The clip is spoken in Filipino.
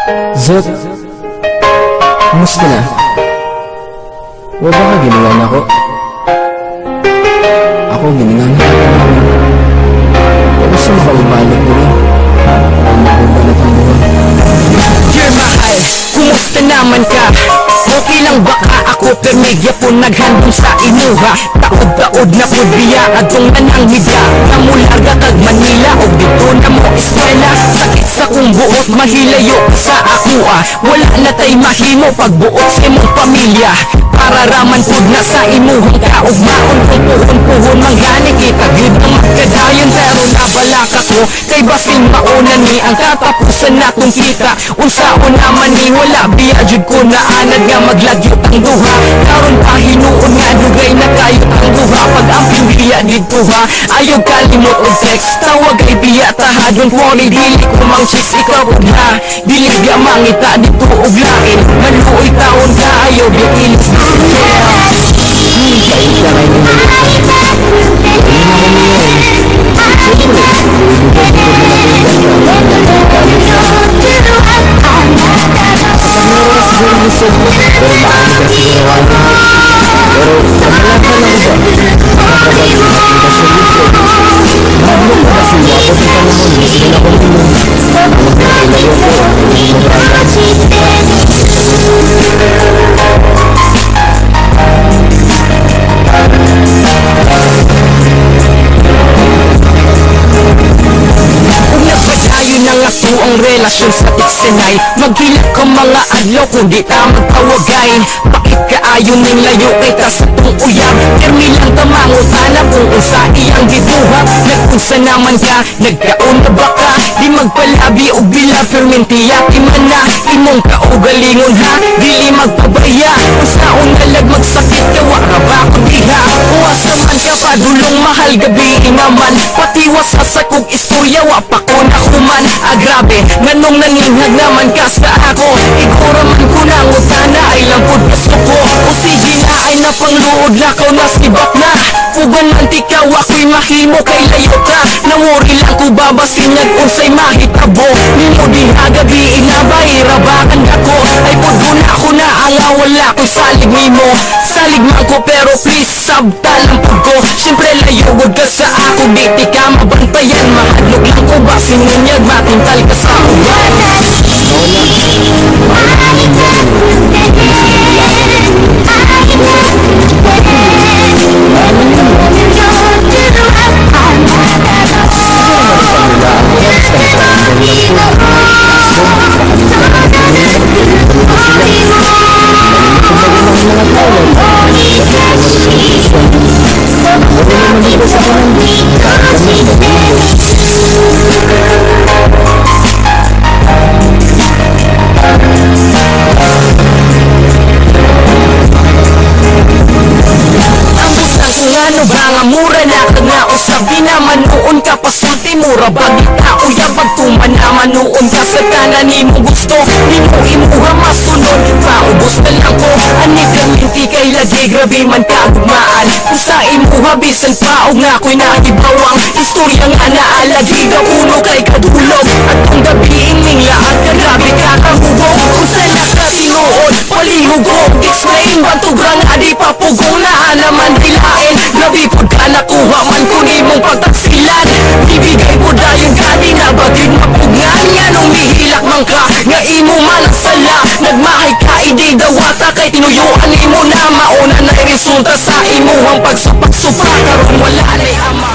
Zot, kumusta na? Wala ka ginawan ako? Ako ginawan na ako namin. Kamusta makaubalik nila? Ang makubalat ang buwan. Dear mahal, kumusta naman ka? Okay lang baka ako permedya po naghandong sa inuha. Taod-taod na po biya atong nanang midya. Namulaga kag Manila o dito na mo eskwela. Sakit sa kong buot mahilayo sa akua. Wala na tay mahimo pagbuot sa imong pamilya. Para raman pod na sa imuhang kaugmaon. Kung puhon-puhon manggani kita gid ang magkadayon. Pero nabalaka ko kay basin mauna ni ang katapusan natong kita. Unsaon naman ni wala biya jud ko na anad nga maglagyot ang duha. Karon pa hinuon nga dugay na kayo ang duha. Pag amping biya dito ha, ayaw kalimot og text. Tawag ay biya taha, don't worry dili ko mang chicks ikaw og ha. Dili biya mangita dito og lain. Maluoy taon ka ayaw biya ilis. Ang relasyon sa tiksinay maghilat ka mga adlaw kung di ta magpawagayin. Bakit kaayon ning layo kay ta sa tong uyab? Permi lang tamangutana kung unsa iyang gibuha. Nagpunsa naman ka, nagkaon na ba ka? Di magpalabi o bila permentiya iman na imong kaugalingon ha. Dili magpabaya unsaon nalag magsakit kawa ra ba kung diha. Uwas naman ka padulong mahal gabi naman. Patiwas sa sakog istorya wa pa ko nakuman. Grabe, nganong nanginghag naman ka sa ako. Igura man ko na ngutana ay lampod gusto ko. O sige na ay napangluod lakaw na sibak na. Kuban man tikaw ako'y mahimo kay layo ka. Nawori lang ko babasinyag unsay mahitabo. Nimo diha gabi inabayrabakan ako. Ay pudo na ako na anga wala ko salig nimo. Salig man ko pero please sabtalang pud ko. Siyempre layugod ka sa ako, di ka mabantayan. Mahadlok lang ko ba sinunyag matintal ka sa uwan. Mura na ka nga usab di naman noon ka pasulti mura bagit ka uya pagtuman naman noon ka sa kanan ni mo gusto di mo imuha masunod paubos na lang ko ani kaminti kay lagi grabe man ka gugmaan kung sa imuha bisan paog nga ako'y nagibawang istorya nga naalagi ka uno kay kadulog at kung gabi ining lahat ka grabe ka kahubog kung sa nakatinuod palihugog explain bantugrang adi papugong na alaman hilain grabe po ka nakuha man ko ni mong pagtaksilan. Ibigay ko dayon gani na bagid mapugngan. Nga nung mihilak man ka nga imo man ang sala. Nagmahay ka idi dawata kay tinuyuan imo na mauna na resulta sa imuhang pagsupak-supak. Karon wala na'y ama